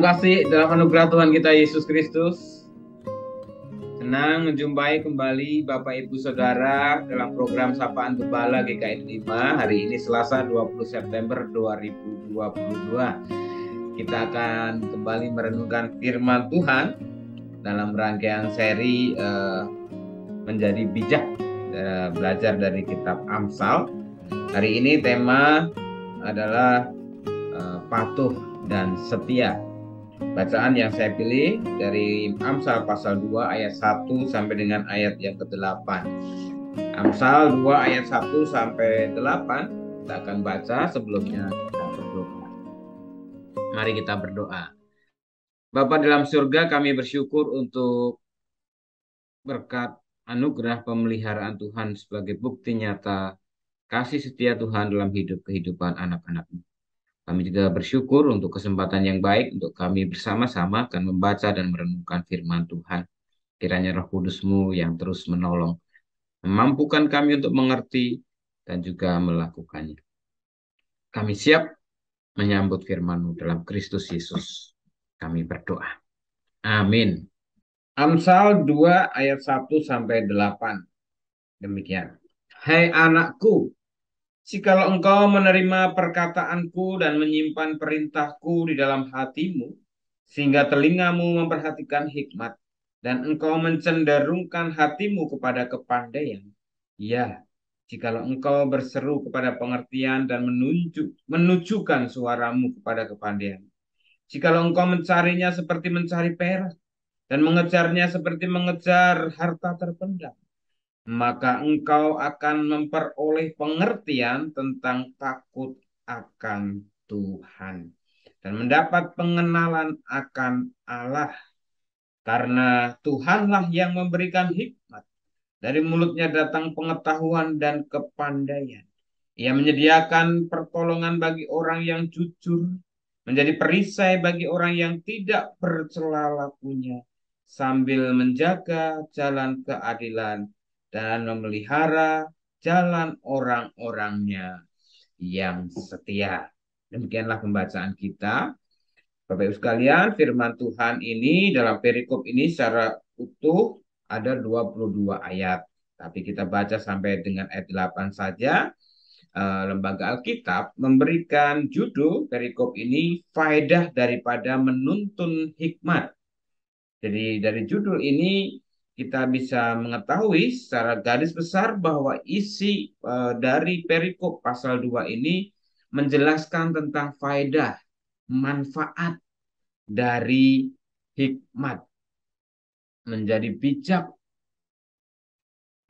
kasih dalam anugerah Tuhan kita Yesus Kristus. Senang menjumpai kembali Bapak Ibu Saudara dalam program Sapaan Gembala GKI 5. Hari ini Selasa 20 September 2022. Kita akan kembali merenungkan firman Tuhan dalam rangkaian seri Menjadi Bijak, belajar dari kitab Amsal. Hari ini tema adalah patuh dan setia. Bacaan yang saya pilih dari Amsal pasal 2 ayat 1 sampai dengan ayat yang ke-8. Amsal 2 ayat 1 sampai 8 kita akan baca. Sebelumnya kita berdoa. Mari kita berdoa. Bapa dalam surga, kami bersyukur untuk berkat anugerah pemeliharaan Tuhan sebagai bukti nyata kasih setia Tuhan dalam kehidupan anak-anak-Mu. Kami juga bersyukur untuk kesempatan yang baik untuk kami bersama-sama akan membaca dan merenungkan firman Tuhan. Kiranya Roh Kudus-Mu yang terus menolong, memampukan kami untuk mengerti dan juga melakukannya. Kami siap menyambut firman-Mu dalam Kristus Yesus. Kami berdoa. Amin. Amsal 2 ayat 1 sampai 8. Demikian. Hai anakku, jikalau engkau menerima perkataanku dan menyimpan perintahku di dalam hatimu, sehingga telingamu memperhatikan hikmat, dan engkau mencenderungkan hatimu kepada kepandaian, ya, jikalau engkau berseru kepada pengertian dan menujukan suaramu kepada kepandaian, jikalau engkau mencarinya seperti mencari perak, dan mengejarnya seperti mengejar harta terpendam, maka engkau akan memperoleh pengertian tentang takut akan Tuhan dan mendapat pengenalan akan Allah, karena Tuhanlah yang memberikan hikmat. Dari mulutnya datang pengetahuan dan kepandaian. Ia menyediakan pertolongan bagi orang yang jujur, menjadi perisai bagi orang yang tidak bercela lakunya, sambil menjaga jalan keadilan dan memelihara jalan orang-orangnya yang setia. Demikianlah pembacaan kita. Bapak Ibu sekalian, firman Tuhan ini dalam perikop ini secara utuh ada 22 ayat. Tapi kita baca sampai dengan ayat 8 saja. Lembaga Alkitab memberikan judul perikop ini faedah daripada menuntun hikmat. Jadi dari judul ini kita bisa mengetahui secara garis besar bahwa isi dari perikop pasal 2 ini menjelaskan tentang faedah, manfaat dari hikmat. Menjadi bijak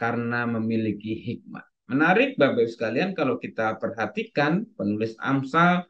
karena memiliki hikmat. Menarik Bapak Ibu sekalian kalau kita perhatikan penulis Amsal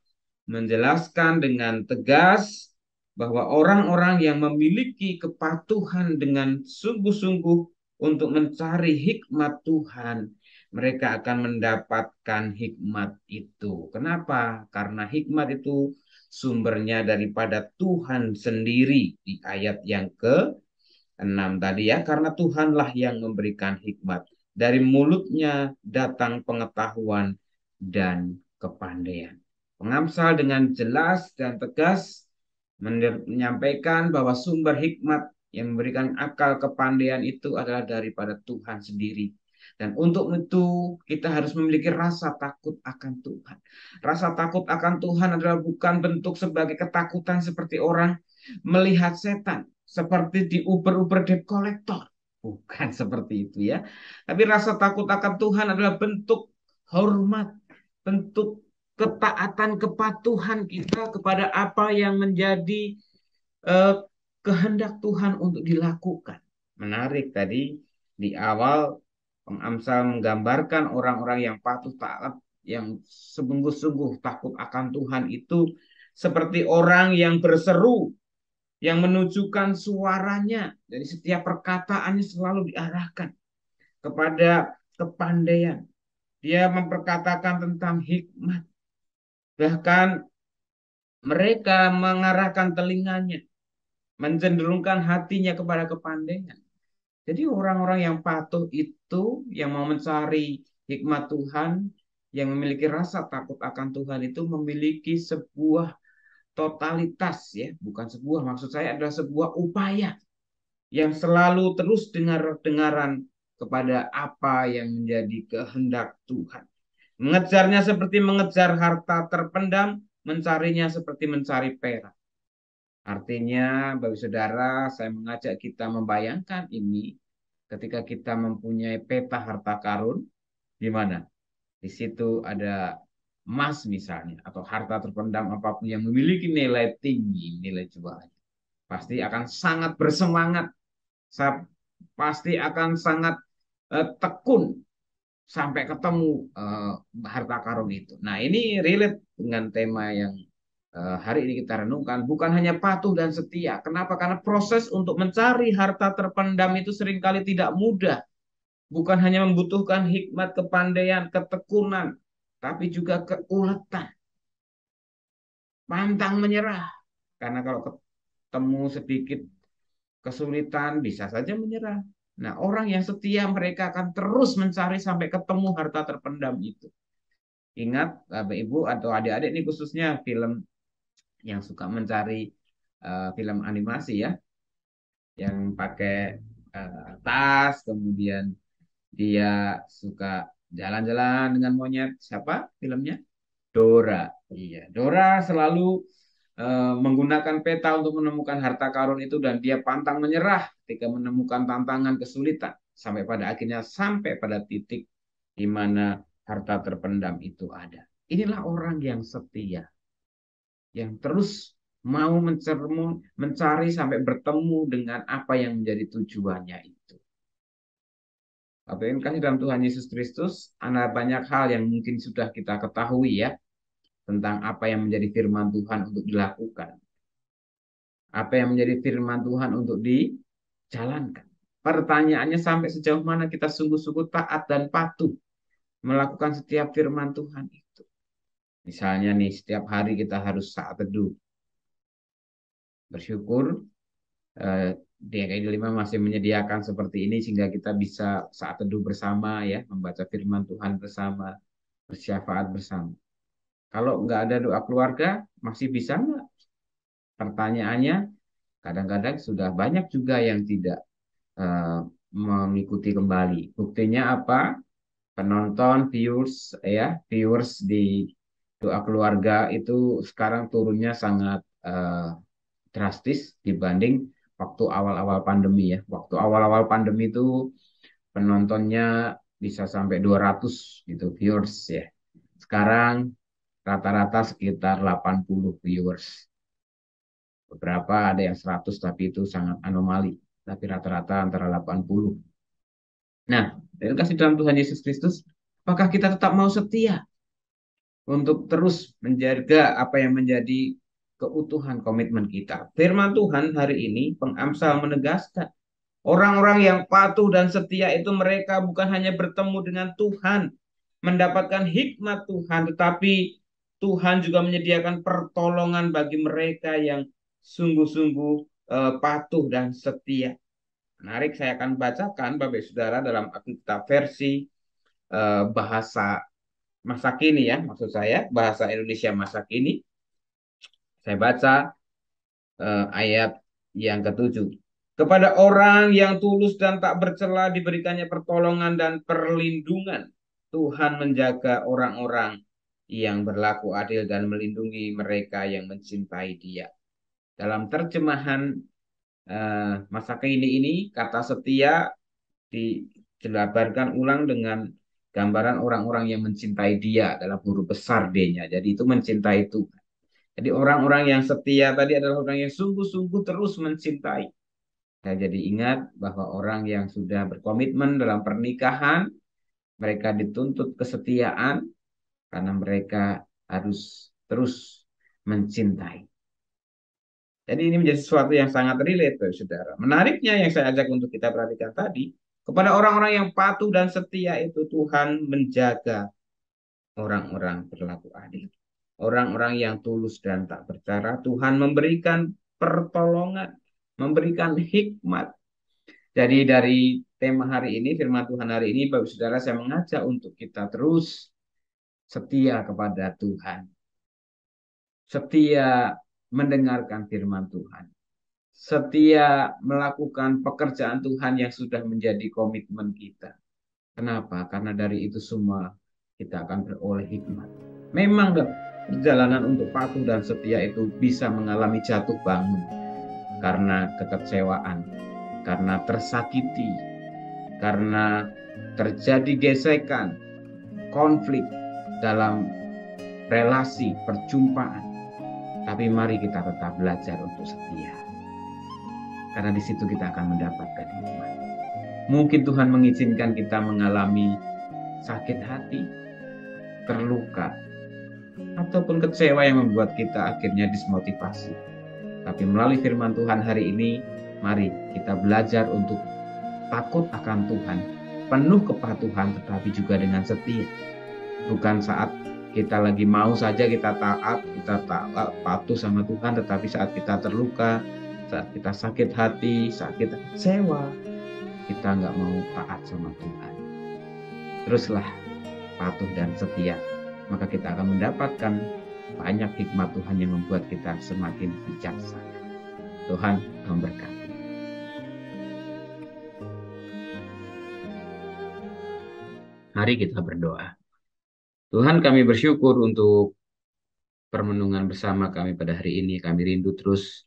menjelaskan dengan tegas bahwa orang-orang yang memiliki kepatuhan dengan sungguh-sungguh untuk mencari hikmat Tuhan, mereka akan mendapatkan hikmat itu. Kenapa? Karena hikmat itu sumbernya daripada Tuhan sendiri di ayat yang ke-6 tadi ya. Karena Tuhanlah yang memberikan hikmat. Dari mulutnya datang pengetahuan dan kepandaian. Pengamsal dengan jelas dan tegas menyampaikan bahwa sumber hikmat yang memberikan akal kepandaian itu adalah daripada Tuhan sendiri. Dan untuk itu kita harus memiliki rasa takut akan Tuhan. Rasa takut akan Tuhan adalah bukan bentuk sebagai ketakutan seperti orang melihat setan, seperti di Uber debt collector. Bukan seperti itu ya. Tapi rasa takut akan Tuhan adalah bentuk hormat, bentuk ketaatan kepatuhan kita kepada apa yang menjadi kehendak Tuhan untuk dilakukan. Menarik tadi di awal Amsal menggambarkan orang-orang yang patuh taat, yang sungguh-sungguh takut akan Tuhan itu seperti orang yang berseru, yang menunjukkan suaranya. Jadi setiap perkataannya selalu diarahkan kepada kepandaian. Dia memperkatakan tentang hikmat. Bahkan mereka mengarahkan telinganya, mencenderungkan hatinya kepada kepandaian. Jadi orang-orang yang patuh itu, yang mau mencari hikmat Tuhan, yang memiliki rasa takut akan Tuhan itu memiliki sebuah totalitas ya, bukan sebuah, maksud saya adalah sebuah upaya yang selalu terus dengar-dengaran kepada apa yang menjadi kehendak Tuhan. Mengejarnya seperti mengejar harta terpendam, mencarinya seperti mencari perak. Artinya, bagi saudara, saya mengajak kita membayangkan ini ketika kita mempunyai peta harta karun, di mana? Di situ ada emas misalnya, atau harta terpendam apapun yang memiliki nilai tinggi, nilai jualnya. Pasti akan sangat bersemangat, pasti akan sangat tekun sampai ketemu harta karun itu. Nah, ini relate dengan tema yang hari ini kita renungkan. Bukan hanya patuh dan setia. Kenapa? Karena proses untuk mencari harta terpendam itu seringkali tidak mudah. Bukan hanya membutuhkan hikmat, kepandaian, ketekunan, tapi juga keuletan, pantang menyerah. Karena kalau ketemu sedikit kesulitan, bisa saja menyerah. Nah, orang yang setia mereka akan terus mencari sampai ketemu harta terpendam itu. Ingat, Bapak Ibu atau adik-adik ini khususnya film yang suka mencari film animasi ya, yang pakai tas, kemudian dia suka jalan-jalan dengan monyet. Siapa filmnya? Dora. Iya, Dora selalu menggunakan peta untuk menemukan harta karun itu dan dia pantang menyerah ketika menemukan tantangan kesulitan sampai pada titik di mana harta terpendam itu ada. Inilah orang yang setia, yang terus mau mencari sampai bertemu dengan apa yang menjadi tujuannya itu. Bapak yang kasih dalam Tuhan Yesus Kristus, ada banyak hal yang mungkin sudah kita ketahui ya, tentang apa yang menjadi firman Tuhan untuk dilakukan. Apa yang menjadi firman Tuhan untuk dijalankan. Pertanyaannya sampai sejauh mana kita sungguh-sungguh taat dan patuh melakukan setiap firman Tuhan itu. Misalnya nih, setiap hari kita harus saat teduh. Bersyukur DKI 5 masih menyediakan seperti ini sehingga kita bisa saat teduh bersama ya, membaca firman Tuhan bersama, bersyafaat bersama. Kalau nggak ada doa keluarga, masih bisa nggak? Pertanyaannya, kadang-kadang sudah banyak juga yang tidak mengikuti kembali. Buktinya apa? Penonton, viewers di doa keluarga itu sekarang turunnya sangat drastis dibanding waktu awal-awal pandemi ya. Waktu awal-awal pandemi itu penontonnya bisa sampai 200 gitu viewers ya. Sekarang rata-rata sekitar 80 viewers. Beberapa ada yang 100 tapi itu sangat anomali. Tapi rata-rata antara 80. Nah, dari kasih dalam Tuhan Yesus Kristus, apakah kita tetap mau setia untuk terus menjaga apa yang menjadi keutuhan komitmen kita? Firman Tuhan hari ini, Pengamsal menegaskan, orang-orang yang patuh dan setia itu mereka bukan hanya bertemu dengan Tuhan, mendapatkan hikmat Tuhan, tetapi Tuhan juga menyediakan pertolongan bagi mereka yang sungguh-sungguh patuh dan setia. Menarik, saya akan bacakan Bapak Saudara dalam Alkitab versi bahasa masa kini ya, maksud saya bahasa Indonesia masa kini. Saya baca ayat yang ketujuh. Kepada orang yang tulus dan tak bercela diberikannya pertolongan dan perlindungan. Tuhan menjaga orang-orang yang berlaku adil dan melindungi mereka yang mencintai Dia. Dalam terjemahan masa kini ini, kata setia dijabarkan ulang dengan gambaran orang-orang yang mencintai Dia dalam huruf besar D-nya. Jadi itu mencintai Tuhan. Jadi orang-orang yang setia tadi adalah orang yang sungguh-sungguh terus mencintai. Saya jadi ingat bahwa orang yang sudah berkomitmen dalam pernikahan, mereka dituntut kesetiaan karena mereka harus terus mencintai. Jadi ini menjadi sesuatu yang sangat relate, saudara. Menariknya yang saya ajak untuk kita perhatikan tadi, kepada orang-orang yang patuh dan setia itu Tuhan menjaga orang-orang berlaku adil. Orang-orang yang tulus dan tak bercara, Tuhan memberikan pertolongan, memberikan hikmat. Jadi dari tema hari ini, firman Tuhan hari ini, Bapak Saudara, saya mengajak untuk kita terus setia kepada Tuhan. Setia mendengarkan firman Tuhan, setia melakukan pekerjaan Tuhan yang sudah menjadi komitmen kita. Kenapa? Karena dari itu semua kita akan beroleh hikmat. Memang perjalanan untuk patuh dan setia itu bisa mengalami jatuh bangun karena kekecewaan, karena tersakiti, karena terjadi gesekan, konflik dalam relasi, perjumpaan. Tapi mari kita tetap belajar untuk setia. Karena di situ kita akan mendapatkan hikmat. Mungkin Tuhan mengizinkan kita mengalami sakit hati, terluka, ataupun kecewa yang membuat kita akhirnya dismotivasi. Tapi melalui firman Tuhan hari ini, mari kita belajar untuk takut akan Tuhan, penuh kepatuhan tetapi juga dengan setia. Bukan saat kita lagi mau saja kita taat, patuh sama Tuhan, tetapi saat kita terluka, saat kita sakit hati, saat kita kecewa, kita nggak mau taat sama Tuhan. Teruslah patuh dan setia, maka kita akan mendapatkan banyak hikmat Tuhan yang membuat kita semakin bijaksana. Tuhan memberkati. Mari kita berdoa. Tuhan, kami bersyukur untuk permenungan bersama kami pada hari ini. Kami rindu terus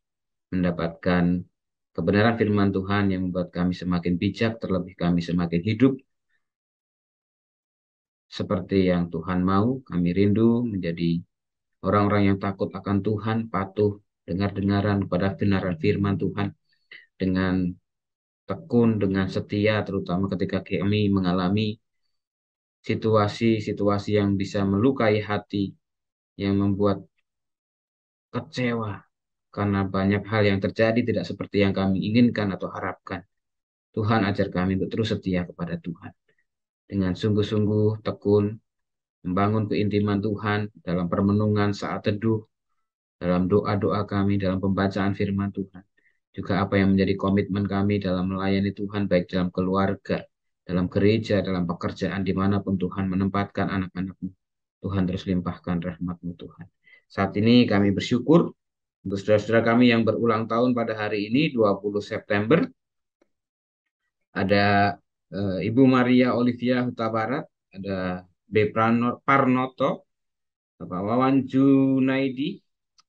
mendapatkan kebenaran firman Tuhan yang membuat kami semakin bijak, terlebih kami semakin hidup seperti yang Tuhan mau. Kami rindu menjadi orang-orang yang takut akan Tuhan, patuh, dengar-dengaran kepada kebenaran firman Tuhan, dengan tekun, dengan setia, terutama ketika kami mengalami situasi-situasi yang bisa melukai hati, yang membuat kecewa, karena banyak hal yang terjadi tidak seperti yang kami inginkan atau harapkan. Tuhan ajar kami untuk terus setia kepada Tuhan. Dengan sungguh-sungguh tekun, membangun keintiman Tuhan dalam permenungan saat teduh, dalam doa-doa kami, dalam pembacaan firman Tuhan. Juga apa yang menjadi komitmen kami dalam melayani Tuhan, baik dalam keluarga, dalam gereja, dalam pekerjaan, dimanapun Tuhan menempatkan anak-anak-Mu. Tuhan terus limpahkan rahmat-Mu Tuhan. Saat ini kami bersyukur untuk saudara-saudara kami yang berulang tahun pada hari ini, 20 September. Ada Ibu Maria Olivia Huta Barat, ada B. Parnoto, Bapak Wawan Junaidi,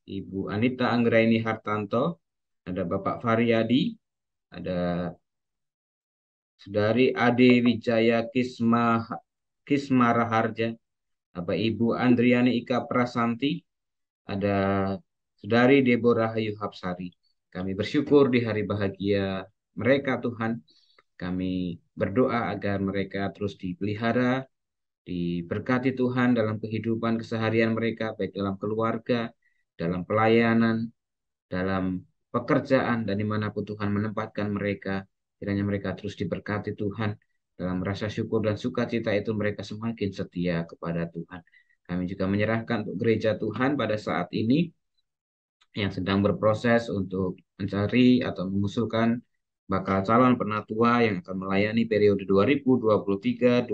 Ibu Anita Anggraini Hartanto, ada Bapak Faryadi, ada Saudari Ade Wijaya Kismaraharja, Bapak Ibu Andriani Ika Prasanti, ada Saudari Deborah Hayu Hapsari. Kami bersyukur di hari bahagia mereka, Tuhan. Kami berdoa agar mereka terus dipelihara, diberkati Tuhan dalam kehidupan keseharian mereka, baik dalam keluarga, dalam pelayanan, dalam pekerjaan, dan dimanapun Tuhan menempatkan mereka. Kiranya mereka terus diberkati Tuhan. Dalam rasa syukur dan sukacita itu mereka semakin setia kepada Tuhan. Kami juga menyerahkan untuk gereja Tuhan pada saat ini yang sedang berproses untuk mencari atau mengusulkan bakal calon penatua yang akan melayani periode 2023-2026.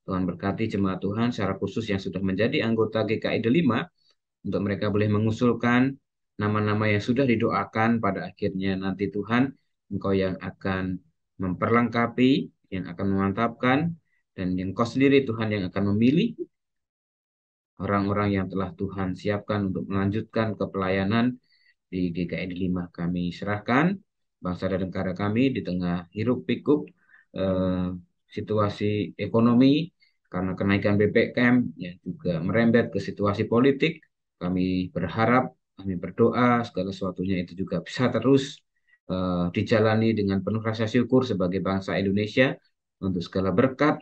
Tuhan berkati jemaat Tuhan secara khusus yang sudah menjadi anggota GKI Delima, untuk mereka boleh mengusulkan nama-nama yang sudah didoakan. Pada akhirnya nanti Tuhan, Engkau yang akan memperlengkapi, yang akan memantapkan, dan Engkau sendiri Tuhan yang akan memilih orang-orang yang telah Tuhan siapkan untuk melanjutkan ke pelayanan di GKI Delima. Kami serahkan bangsa dan negara kami di tengah hiruk pikuk situasi ekonomi karena kenaikan BBM yang juga merembet ke situasi politik. Kami berharap, kami berdoa segala sesuatunya itu juga bisa terus dijalani dengan penuh rasa syukur sebagai bangsa Indonesia, untuk segala berkat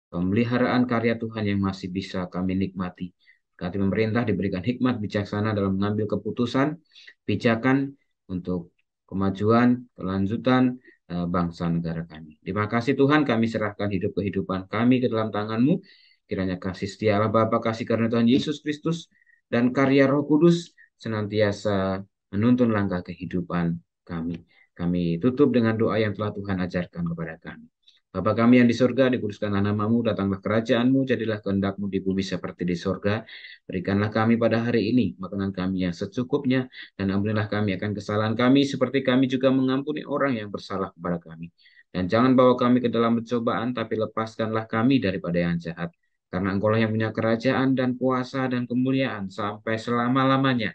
pemeliharaan karya Tuhan yang masih bisa kami nikmati. Berkati pemerintah diberikan hikmat bijaksana dalam mengambil keputusan bijakan untuk kemajuan, kelanjutan bangsa negara kami. Terima kasih Tuhan, kami serahkan kehidupan kami ke dalam tangan-Mu. Kiranya kasih setia Allah Bapa, kasih karunia Tuhan Yesus Kristus, dan karya Roh Kudus senantiasa menuntun langkah kehidupan kami. Kami tutup dengan doa yang telah Tuhan ajarkan kepada kami. Bapa kami yang di surga, dikuduskanlah namamu, datanglah kerajaanmu, jadilah kehendakmu di bumi seperti di surga. Berikanlah kami pada hari ini makanan kami yang secukupnya, dan ampunilah kami akan kesalahan kami, seperti kami juga mengampuni orang yang bersalah kepada kami. Dan jangan bawa kami ke dalam pencobaan, tapi lepaskanlah kami daripada yang jahat. Karena Engkaulah yang punya kerajaan dan kuasa dan kemuliaan sampai selama-lamanya.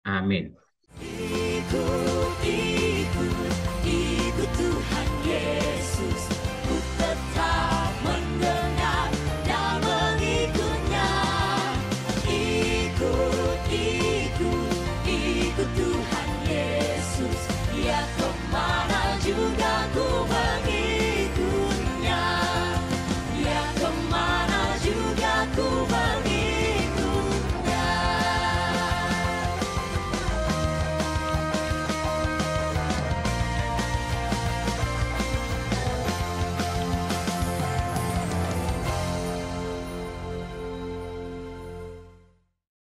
Amin.